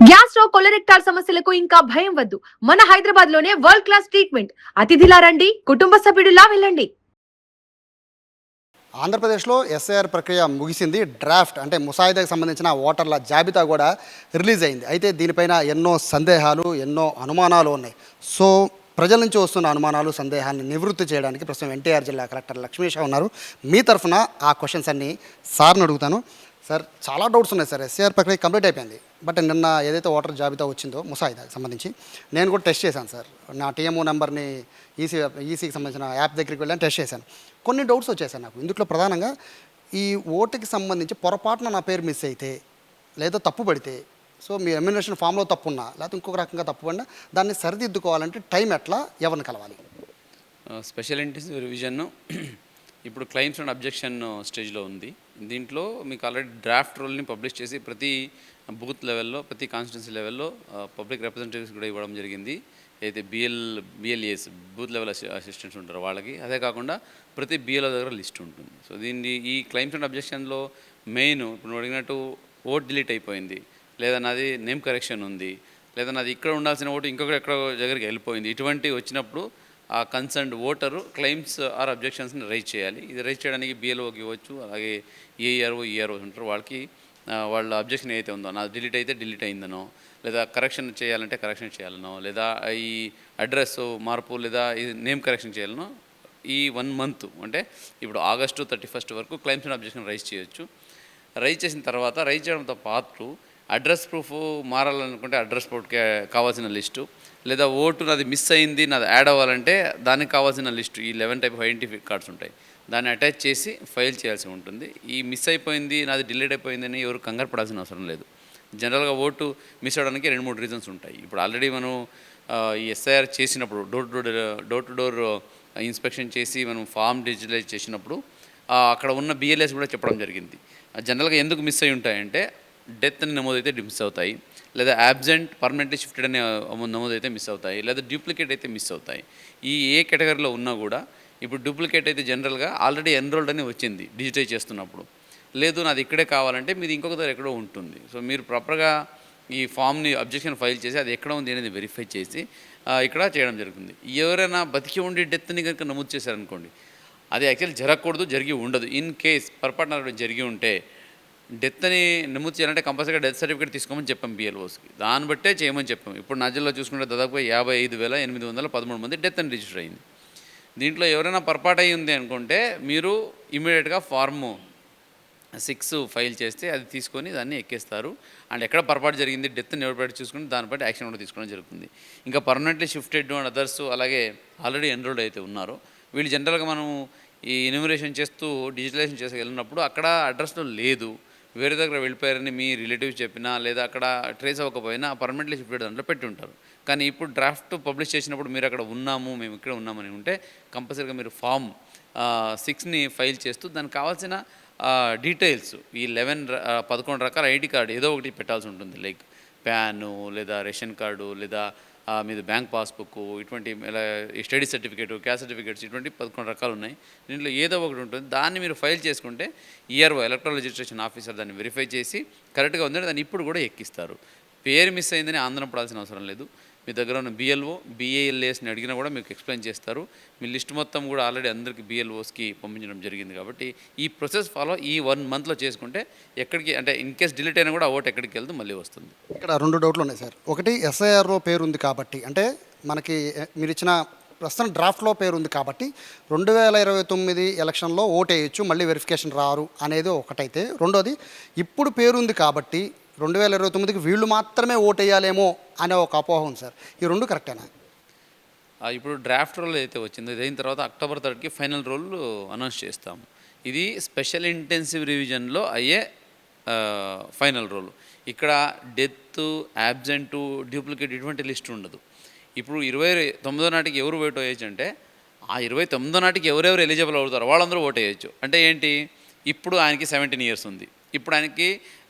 Gas stove కొలరెక్టాల్ సమస్యలకు ఇంకా భయం వద్దు. మన హైదరాబాద్ లోనే వరల్డ్ క్లాస్ ట్రీట్మెంట్. అతిథిలా రండి, కుటుంబ సభ్యుడిలా వెళ్ళండి. ఆంధ్రప్రదేశ్లో ఎస్ఐఆర్ ప్రక్రియ ముగిసింది. డ్రాఫ్ట్ అంటే ముసాయిదాకు సంబంధించిన ఓటర్ల జాబితా కూడా రిలీజ్ అయింది. అయితే దీనిపైన ఎన్నో సందేహాలు, ఎన్నో అనుమానాలు ఉన్నాయి. సో ప్రజల నుంచి వస్తున్న అనుమానాలు, సందేహాన్ని నివృత్తి చేయడానికి ప్రస్తుతం ఎన్టీఆర్ జిల్లా కలెక్టర్ లక్ష్మీష ఉన్నారు. మీ తరఫున ఆ క్వశ్చన్స్ అన్నీ సార్ని అడుగుతాను. సార్, చాలా డౌట్స్ ఉన్నాయి సార్. ఎస్ఐఆర్ ప్రక్రియ కంప్లీట్ అయిపోయింది. బట్ నిన్న ఏదైతే ఓటర్ జాబితా వచ్చిందో ముసాయిదాకి సంబంధించి నేను కూడా టెస్ట్ చేశాను సార్. నా టీఎంఓ నెంబర్ని ఈసీకి సంబంధించిన యాప్ దగ్గరికి వెళ్ళాను, టెస్ట్ చేశాను. కొన్ని డౌట్స్ వచ్చాయి సార్ నాకు. ఇందులో ప్రధానంగా ఈ ఓటుకి సంబంధించి పొరపాటున నా పేరు మిస్ అయితే లేదా తప్పు పడితే, సో మీ ఎమ్యునేషన్ ఫామ్లో తప్పు ఉన్నా లేకపోతే ఇంకొక రకంగా తప్పు పడినా దాన్ని సరిదిద్దుకోవాలంటే టైం ఎట్లా, ఎవరిని కలవాలి? స్పెషల్ ఇంటెన్సివ్ రివిజన్ ఇప్పుడు క్లెయిమ్స్ అండ్ అబ్జెక్షన్ స్టేజ్లో ఉంది. దీంట్లో మీకు ఆల్రెడీ డ్రాఫ్ట్ రోల్ని పబ్లిష్ చేసి ప్రతి బూత్ లెవెల్లో, ప్రతి కాన్స్టిట్యున్సీ లెవెల్లో పబ్లిక్ రిప్రజెంటేటివ్స్ కూడా ఇవ్వడం జరిగింది. అయితే బిఎల్ఏస్ బూత్ లెవెల్ అసిస్టెంట్స్ ఉంటారు వాళ్ళకి. అదే కాకుండా ప్రతి బిఎల్ఓ దగ్గర లిస్ట్ ఉంటుంది. సో ఈ క్లెయిమ్స్ అండ్ అబ్జెక్షన్లో మెయిన్ ఇప్పుడు అడిగినట్టు ఓట్ డిలీట్ అయిపోయింది, లేదా నాది నేమ్ కరెక్షన్ ఉంది, లేదా నాది ఇక్కడ ఉండాల్సిన ఓటు ఇంకొకటి ఎక్కడ దగ్గరికి వెళ్ళిపోయింది, ఇటువంటివి వచ్చినప్పుడు ఆ కన్సర్న్డ్ ఓటరు క్లెయిమ్స్ ఆర్ అబ్జెక్షన్స్ని రైజ్ చేయాలి. ఇది రైజ్ చేయడానికి బిఎల్ఓకి ఇవ్వచ్చు, అలాగే ఈఆర్ఓ ఉంటారు, వాళ్ళకి వాళ్ళ అబ్జెక్షన్ ఏదైతే ఉందో, నా డిలీట్ అయితే డిలీట్ అయిందనో, లేదా కరెక్షన్ చేయాలంటే కరెక్షన్ చేయాలనో, లేదా ఈ అడ్రస్ మార్పు లేదా ఈ నేమ్ కరెక్షన్ చేయాలనో ఈ 1 మంత్ అంటే ఇప్పుడు ఆగస్టు 31 వరకు క్లెయిమ్స్ అండ్ అబ్జెక్షన్ రైజ్ చేయొచ్చు. రైజ్ చేసిన తర్వాత రైజ్ చేయడంతో పాటు అడ్రస్ ప్రూఫ్ మారాలనుకుంటే అడ్రస్ ప్రూఫ్కి కావాల్సిన లిస్టు, లేదా ఓటు నాది మిస్ అయింది నాది యాడ్ అవ్వాలంటే దానికి కావాల్సిన లిస్టు, ఈ 11 టైప్ ఆఫ్ ఐడెంటిఫై కార్డ్స్ ఉంటాయి, దాన్ని అటాచ్ చేసి ఫైల్ చేయాల్సి ఉంటుంది. ఈ మిస్ అయిపోయింది నాది డిలీట్ అయిపోయిందని ఎవరు కంగారు పడాల్సిన అవసరం లేదు. జనరల్గా ఓటు మిస్ అవ్వడానికి 2-3 రీజన్స్ ఉంటాయి. ఇప్పుడు ఆల్రెడీ మనం ఈ ఎస్ఐఆర్ చేసినప్పుడు డోర్ టు డోర్ ఇన్స్పెక్షన్ చేసి మనం ఫామ్ డిజిటలైజ్ చేసినప్పుడు అక్కడ ఉన్న బిఎల్ఎస్ కూడా చెప్పడం జరిగింది. జనరల్గా ఎందుకు మిస్ అయి ఉంటాయంటే డెత్ అని నమోదైతే మిస్ అవుతాయి, లేదా యాబ్సెంట్ పర్మనెంట్లీ షిఫ్టెడ్ అనే నమోదైతే మిస్ అవుతాయి, లేదా డూప్లికేట్ అయితే మిస్ అవుతాయి. ఈ ఏ కేటగిరీలో ఉన్నా కూడా ఇప్పుడు డూప్లికేట్ అయితే జనరల్గా ఆల్రెడీ ఎన్రోల్డ్ అని వచ్చింది డిజిటైజ్ చేస్తున్నప్పుడు, లేదు నాది ఇక్కడే కావాలంటే మీది ఇంకొక దగ్గర ఎక్కడో ఉంటుంది. సో మీరు ప్రాపర్గా ఈ ఫామ్ని అబ్జెక్షన్ ఫైల్ చేసి అది ఎక్కడ ఉంది అనేది వెరిఫై చేసి ఇక్కడ చేయడం జరుగుతుంది. ఎవరైనా బతికి ఉండి డెత్ని కనుక నమోదు చేశారనుకోండి, అది యాక్చువల్లీ జరగకూడదు, జరిగి ఉండదు. ఇన్ కేస్ పొరపాటున జరిగి ఉంటే డెత్ అని నమోదు చేయాలంటే కంపల్సరీగా డెత్ సర్టిఫికేట్ తీసుకోమని చెప్పాం బిఎల్ఓస్కి, దాన్ని బట్టే చేయమని చెప్పాం. ఇప్పుడు నా జిల్లాలో చూసుకుంటే దాదాపు 55,813 మంది డెత్ అని రిజిస్టర్ అయింది. దీంట్లో ఎవరైనా పొరపాటు అయ్యి ఉంది అనుకుంటే మీరు ఇమీడియట్గా ఫార్మ్ 6 ఫైల్ చేస్తే అది తీసుకొని దాన్ని ఎక్కేస్తారు. అండ్ ఎక్కడ పొరపాటు జరిగింది డెత్ని ఎవరు బట్టి చూసుకుని దాన్ని బట్టి యాక్షన్ కూడా తీసుకోవడం జరుగుతుంది. ఇంకా పర్మనెంట్లీ షిఫ్టెడ్ అండ్ అదర్స్ అలాగే ఆల్రెడీ ఎన్రోల్డ్ అయితే ఉన్నారో వీళ్ళు జనరల్గా మనం ఈ ఎన్యూమరేషన్ చేస్తూ డిజిటలైజేషన్ చేసి వెళ్ళినప్పుడు అక్కడ అడ్రస్లో లేదు, వేరే దగ్గర వెళ్ళిపోయారని మీ రిలేటివ్స్ చెప్పినా, లేదా అక్కడ ట్రేస్ అవ్వకపోయినా పర్మనెంట్లీ షిఫ్టెడ్ దాంట్లో పెట్టి ఉంటారు. కానీ ఇప్పుడు డ్రాఫ్ట్ పబ్లిష్ చేసినప్పుడు మీరు అక్కడ ఉన్నాము, మేము ఇక్కడ ఉన్నామని ఉంటే కంపల్సరీగా మీరు ఫామ్ 6ని ఫైల్ చేస్తూ దానికి కావాల్సిన డీటెయిల్స్ ఈ 11 రకాల ఐడి కార్డు ఏదో ఒకటి పెట్టాల్సి ఉంటుంది. లైక్ ప్యాను, లేదా రేషన్ కార్డు, లేదా మీది బ్యాంక్ పాస్బుక్, ఇటువంటి స్టడీ సర్టిఫికేటు, క్యాస్ట్ సర్టిఫికేట్స్, ఇటువంటి 11 రకాలు ఉన్నాయి. దీంట్లో ఏదో ఒకటి ఉంటుంది. దాన్ని మీరు ఫైల్ చేసుకుంటే ఈఆర్ఓ ఎలక్ట్రల్ రిజిస్ట్రేషన్ ఆఫీసర్ దాన్ని వెరిఫై చేసి కరెక్ట్గా ఉందంటే దాన్ని ఇప్పుడు కూడా ఎక్కిస్తారు. పేరు మిస్ అయిందని ఆందోళన పడాల్సిన అవసరం లేదు. మీ దగ్గర ఉన్న బిఎల్ఓ, బిఏఎల్ఏస్ని అడిగినా కూడా మీకు ఎక్స్ప్లెయిన్ చేస్తారు. మీ లిస్ట్ మొత్తం కూడా ఆల్రెడీ అందరికీ బిఎల్ఓస్కి పంపించడం జరిగింది. కాబట్టి ఈ ప్రాసెస్ ఫాలో ఈ 1 మంత్లో చేసుకుంటే ఎక్కడికి అంటే ఇన్ కేస్ డిలీట్ అయినా కూడా ఆ ఓటు ఎక్కడికి వెళ్తూ మళ్ళీ వస్తుంది. ఇక్కడ 2 డౌట్లు ఉన్నాయి సార్. ఒకటి, ఎస్ఐఆర్ఓ పేరు ఉంది కాబట్టి, అంటే మనకి మీరు ఇచ్చిన ప్రస్తుతం డ్రాఫ్ట్లో పేరు ఉంది కాబట్టి 2029 ఎలక్షన్లో ఓటు వేయచ్చు, మళ్ళీ వెరిఫికేషన్ రారు అనేది ఒకటైతే, రెండోది ఇప్పుడు పేరుంది కాబట్టి 2029కి వీళ్ళు మాత్రమే ఓటు వేయాలేమో అనే ఒక అపోహ ఉంది సార్. ఈ 2 కరెక్టేనా? ఇప్పుడు డ్రాఫ్ట్ రోల్ అయితే వచ్చిందో ఇది అయిన తర్వాత అక్టోబర్ 3కి ఫైనల్ రోల్ అనౌన్స్ చేస్తాము. ఇది స్పెషల్ ఇంటెన్సివ్ రివిజన్లో అయ్యే ఫైనల్ రోల్. ఇక్కడ డెత్, యాబ్సెంటు, డూప్లికేట్ ఇటువంటి లిస్ట్ ఉండదు. ఇప్పుడు 29 నాటికి ఎవరు ఓటు వేయచ్చు అంటే ఆ 29 నాటికి ఎవరెవరు ఎలిజిబుల్ అవుతారో వాళ్ళందరూ ఓటు వేయచ్చు. అంటే ఏంటి, ఇప్పుడు ఆయనకి 17 ఇయర్స్ ఉంది, ఇప్పుడు ఆయనకి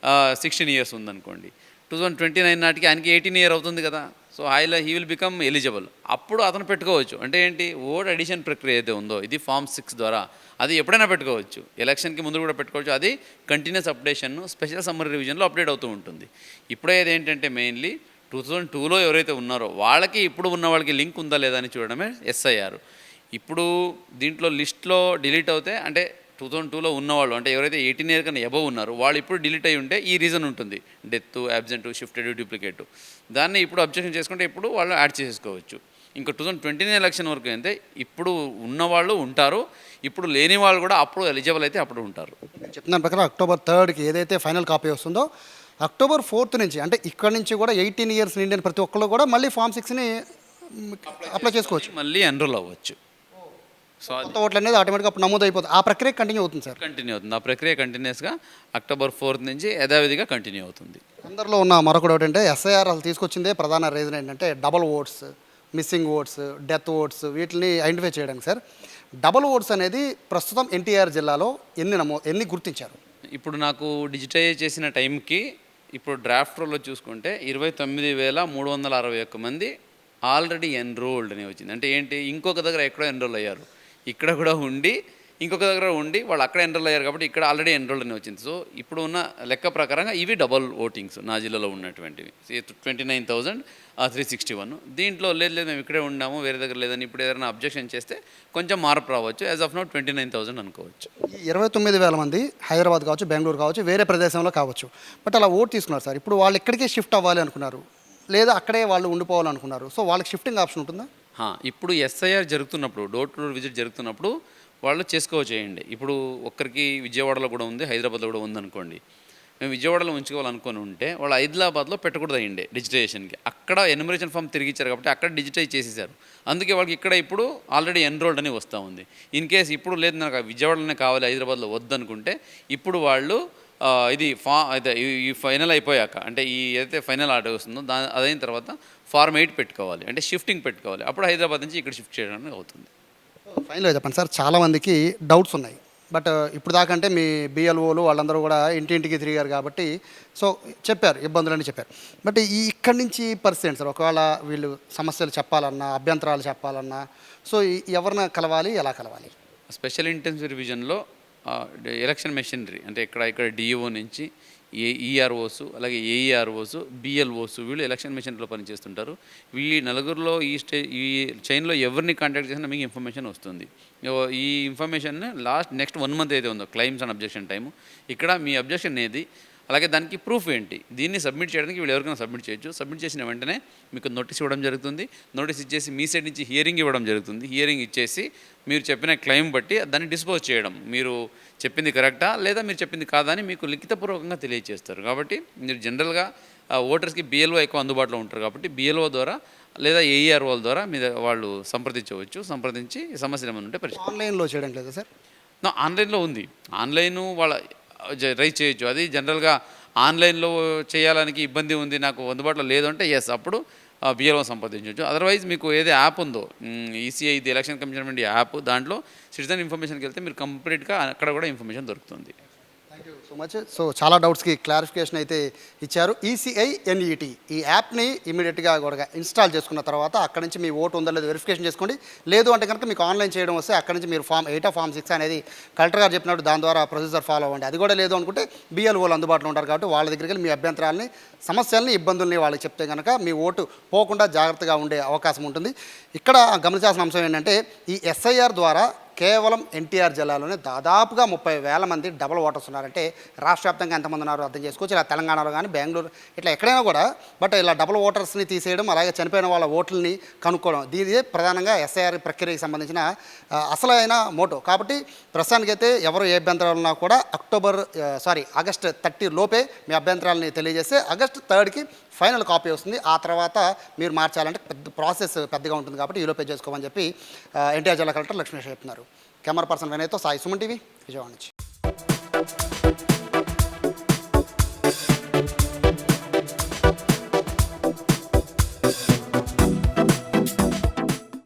16 ఇయర్స్ ఉందనుకోండి, 2029 నాటికి ఆయనకి 18 ఇయర్ అవుతుంది కదా. So he will become eligible. అప్పుడు అతను పెట్టుకోవచ్చు. అంటే ఏంటి, ఓట్ అడిషన్ ప్రక్రియ ఏదైతే ఉందో ఇది ఫామ్ 6 ద్వారా అది ఎప్పుడైనా పెట్టుకోవచ్చు. ఎలక్షన్కి ముందు కూడా పెట్టుకోవచ్చు. అది కంటిన్యూస్ అప్డేషన్ స్పెషల్ సమ్మర్ రివిజన్లో అప్డేట్ అవుతూ ఉంటుంది. ఇప్పుడేది ఏంటంటే మెయిన్లీ 2002లో ఎవరైతే ఉన్నారో వాళ్ళకి ఇప్పుడు ఉన్న వాళ్ళకి లింక్ ఉందా లేదా అని చూడడమే ఎస్ఐఆర్. ఇప్పుడు దీంట్లో లిస్ట్లో డిలీట్ అవుతే అంటే 2002లో ఉన్నవాళ్ళు అంటే ఎవరైతే 18 ఇయర్ కన్నా ఎబవ్ ఉన్నారో వాళ్ళు ఇప్పుడు డిలీట్ అయి ఉంటే ఈ రీజన్ ఉంటుంది, డెత్, అబ్సెంట్, షిఫ్టెడ్, డూప్లికేట్. దాన్ని ఇప్పుడు అబ్జెక్షన్ చేసుకుంటే ఇప్పుడు వాళ్ళు యాడ్ చేసుకోవచ్చు. ఇంకా 2029 ఎలక్షన్ వరకు అయితే ఇప్పుడు ఉన్నవాళ్ళు ఉంటారు, ఇప్పుడు లేని వాళ్ళు కూడా అప్పుడు ఎలిజిబుల్ అయితే అప్పుడు ఉంటారు. చెప్తున్నాను ప్రకారం October 3కి ఏదైతే ఫైనల్ కాపీ వస్తుందో October 4th నుంచి అంటే ఇక్కడ నుంచి కూడా 18 ఇయర్స్ నిండిన ప్రతి ఒక్కళ్ళు కూడా మళ్ళీ ఫామ్ 6ని అప్లై చేసుకోవచ్చు, మళ్ళీ ఎన్రోల్ అవ్వచ్చు. సో కొత్త ఓట్లు అనేది ఆటోమేటిక్గా అప్పుడు నమోదు అయిపోతుంది. ఆ ప్రక్రియ కంటిన్యూ అవుతుంది సార్. కంటిన్యూ అవుతుంది. ఆ ప్రక్రియ కంటిన్యూస్గా October 4th నుంచి యథావిధిగా కంటిన్యూ అవుతుంది. అందరిలో ఉన్న మరొకటి ఏంటంటే ఎస్ఐఆర్ అసలు తీసుకొచ్చిందే ప్రధాన రీజన్ ఏంటంటే double votes, missing votes, death votes వీటిని ఐడెంటిఫై చేయడానికి సార్. డబల్ ఓట్స్ అనేది ప్రస్తుతం ఎన్టీఆర్ జిల్లాలో ఎన్ని గుర్తించారు? ఇప్పుడు నాకు డిజిటైజ్ చేసిన టైంకి ఇప్పుడు డ్రాఫ్ట్ రోల్లో చూసుకుంటే 29,361 మంది ఆల్రెడీ ఎన్రోల్డ్ అని వచ్చింది. అంటే ఏంటి, ఇంకొక దగ్గర ఎక్కడో ఎన్రోల్ అయ్యారు, ఇక్కడ కూడా ఉండి ఇంకొక దగ్గర ఉండి వాళ్ళు అక్కడ ఎన్రోల్ అయ్యారు కాబట్టి ఇక్కడ ఆల్రెడీ ఎన్రోల్డ్ అని వచ్చింది. సో ఇప్పుడు ఉన్న లెక్క ప్రకారంగా ఇవి డబల్ ఓటింగ్స్ నా జిల్లాలో ఉన్నటువంటివి 29,361. దీంట్లో లేదు మేము ఇక్కడే ఉన్నాము వేరే దగ్గర లేదని ఇప్పుడు ఏదైనా అబ్జెక్షన్ చేస్తే కొంచెం మార్పు రావచ్చు. యాజ్ ఆఫ్ నౌ 29,000 అనుకోవచ్చు. 29,000 మంది హైదరాబాద్ కావచ్చు, బెంగళూరు కావచ్చు, వేరే ప్రదేశంలో కావచ్చు, బట్ అలా ఓటు తీసుకున్నారు సార్. ఇప్పుడు వాళ్ళు ఎక్కడికే షిఫ్ట్ అవ్వాలి అనుకున్నారు లేదా అక్కడే వాళ్ళు ఉండిపోవాలనుకున్నారు. సో వాళ్ళకి షిఫ్టింగ్ ఆప్షన్ ఉంటుందా? ఇప్పుడు ఎస్ఐఆర్ జరుగుతున్నప్పుడు డోర్ టు డోర్ విజిట్ జరుగుతున్నప్పుడు వాళ్ళు చేసుకోవచ్చేయండి. ఇప్పుడు ఒక్కరికి విజయవాడలో కూడా ఉంది, హైదరాబాద్లో కూడా ఉందనుకోండి. మేము విజయవాడలో ఉంచుకోవాలనుకొని ఉంటే వాళ్ళు హైదరాబాద్లో పెట్టకూడదు అయ్యిండే డిజిటైజేషన్కి. అక్కడ ఎన్యుమరేషన్ ఫామ్ తిరిగి ఇచ్చారు కాబట్టి అక్కడ డిజిటైజ్ చేసేసారు. అందుకే వాళ్ళకి ఇక్కడ ఇప్పుడు ఆల్రెడీ ఎన్రోల్డ్ అని వస్తూ ఉంది. ఇన్ కేస్ ఇప్పుడు లేదు నాకు విజయవాడలోనే కావాలి హైదరాబాద్లో వద్దనుకుంటే ఇప్పుడు వాళ్ళు ఇది అయితే ఈ ఫైనల్ అయిపోయాక అంటే ఈ ఏదైతే ఫైనల్ ఆర్డర్ వస్తుందో అదైన తర్వాత ఫార్మ్ 8 పెట్టుకోవాలి, అంటే షిఫ్టింగ్ పెట్టుకోవాలి. అప్పుడు హైదరాబాద్ నుంచి ఇక్కడ షిఫ్ట్ చేయడానికి అవుతుంది. ఫైనల్గా చెప్పండి సార్, చాలామందికి డౌట్స్ ఉన్నాయి. బట్ ఇప్పుడు దాకంటే మీ బిఎల్ఓలు వాళ్ళందరూ కూడా ఇంటింటికి తిరిగారు కాబట్టి సో చెప్పారు, ఇబ్బందులని చెప్పారు. బట్ ఇక్కడి నుంచి పరిస్థితి సార్, ఒకవేళ వీళ్ళు సమస్యలు చెప్పాలన్నా, అభ్యంతరాలు చెప్పాలన్నా సో ఎవరిని కలవాలి, ఎలా కలవాలి? స్పెషల్ ఇంటెన్సివ్ రివిజన్లో ఎలక్షన్ మెషినరీ అంటే ఇక్కడ డిఈఓ నుంచి ఈఆర్ఓస్ అలాగే ఏఈఆర్ఓస్, బిఎల్ఓస్ వీళ్ళు ఎలక్షన్ మెషినరీలో పనిచేస్తుంటారు. నలుగురిలో ఈ చైన్లో ఎవరిని కాంటాక్ట్ చేసినా మీకు ఇన్ఫర్మేషన్ వస్తుంది. ఈ ఇన్ఫర్మేషన్ నెక్స్ట్ 1 month అయితే ఉందో క్లెయిమ్స్ అండ్ అబ్జెక్షన్ టైము, ఇక్కడ మీ అబ్జెక్షన్ ఏది అలాగే దానికి ప్రూఫ్ ఏంటి, దీన్ని సబ్మిట్ చేయడానికి వీళ్ళు ఎవరికైనా సబ్మిట్ చేయొచ్చు. సబ్మిట్ చేసిన వెంటనే మీకు నోటీస్ ఇవ్వడం జరుగుతుంది. నోటీస్ ఇచ్చేసి మీ సైడ్ నుంచి హియరింగ్ ఇవ్వడం జరుగుతుంది. హియరింగ్ ఇచ్చేసి మీరు చెప్పిన క్లెయిమ్ బట్టి దాన్ని డిస్పోజ్ చేయడం, మీరు చెప్పింది కరెక్టా లేదా మీరు చెప్పింది కాదా అని మీకు లిఖితపూర్వకంగా తెలియజేస్తారు. కాబట్టి మీరు జనరల్గా ఓటర్స్కి బిఎల్ఓ ఎక్కువ అందుబాటులో ఉంటారు కాబట్టి బిఎల్ఓ ద్వారా లేదా ఏఈఆర్ఓల ద్వారా మీద వాళ్ళు సంప్రదించవచ్చు. సంప్రదించి సమస్యలు ఏమైనా ఉంటే పరిస్థితి. ఆన్లైన్లో చేయడం లేదా సార్? ఆన్లైన్లో ఉంది, ఆన్లైన్ వాళ్ళ రైజ్ చేయొచ్చు. అది జనరల్గా ఆన్లైన్లో చేయాలని ఇబ్బంది ఉంది, నాకు అందుబాటులో లేదు అంటే ఎస్ అప్పుడు బిఎల్ఓ సంప్రదించవచ్చు. అదర్వైజ్ మీకు ఏది యాప్ ఉందో ఈసీఐ ఇది ఎలక్షన్ కమిషన్ నుండి యాప్, దాంట్లో సిటిజన్ ఇన్ఫర్మేషన్కి వెళ్తే మీరు కంప్లీట్గా అక్కడ కూడా ఇన్ఫర్మేషన్ దొరుకుతుంది. Thank you so much. So చాలా డౌట్స్కి క్లారిఫికేషన్ అయితే ఇచ్చారు. ECINET ఈ యాప్ని ఇమీడియట్గా కూడా ఇన్స్టాల్ చేసుకున్న తర్వాత అక్కడ నుంచి మీ ఓటు ఉందో లేదో వెరిఫికేషన్ చేసుకోండి. లేదు అంటే కనుక మీకు ఆన్లైన్ చేయడం వస్తే అక్కడ నుంచి మీరు ఫామ్ 8 ఫామ్ 6 అనేది కలెక్టర్ గారు చెప్పినట్టు దాని ద్వారా ప్రొసీజర్ ఫాలో అవ్వండి. అది కూడా లేదు అనుకుంటే బిఎల్ఓలు అందుబాటులో ఉంటారు కాబట్టి వాళ్ళ దగ్గరికి వెళ్ళి మీ అభ్యంతరాలని, సమస్యల్ని, ఇబ్బందుల్ని వాళ్ళకి చెప్తే కనుక మీ ఓటు పోకుండా జాగ్రత్తగా ఉండే అవకాశం ఉంటుంది. ఇక్కడ గమనించాల్సిన అంశం ఏంటంటే ఈ ఎస్ఐఆర్ ద్వారా కేవలం ఎన్టీఆర్ జిల్లాలోనే దాదాపుగా 30,000 మంది డబుల్ ఓటర్స్ ఉన్నారంటే రాష్ట్ర వ్యాప్తంగా ఎంతమంది ఉన్నారో అర్థం చేసుకోవచ్చు. ఇలా తెలంగాణలో కానీ బెంగళూరు ఇట్లా ఎక్కడైనా కూడా బట్ ఇలా డబుల్ ఓటర్స్ని తీసేయడం అలాగే చనిపోయిన వాళ్ళ ఓట్లని కనుక్కోవడం దీనిదే ప్రధానంగా ఎస్ఐఆర్ ప్రక్రియకి సంబంధించిన అసలైన మోటో. కాబట్టి ప్రస్తుతానికైతే ఎవరు ఏ అభ్యంతరాలు ఉన్నా కూడా ఆగస్టు 30 లోపే మీ అభ్యంతరాలని తెలియజేస్తే August 3కి ఫైనల్ కాపీ వస్తుంది. ఆ తర్వాత మీరు మార్చాలంటే ప్రాసెస్ పెద్దగా ఉంటుంది కాబట్టి ఈలోపే చేసుకోమని చెప్పి ఎన్టీఆర్ జిల్లా కలెక్టర్ లక్ష్మీష్ చెప్తున్నారు. కెమెరా పర్సన్ వినయ్తో సాయి, సుమన్ టీవీ, విజయవాడ నుంచి.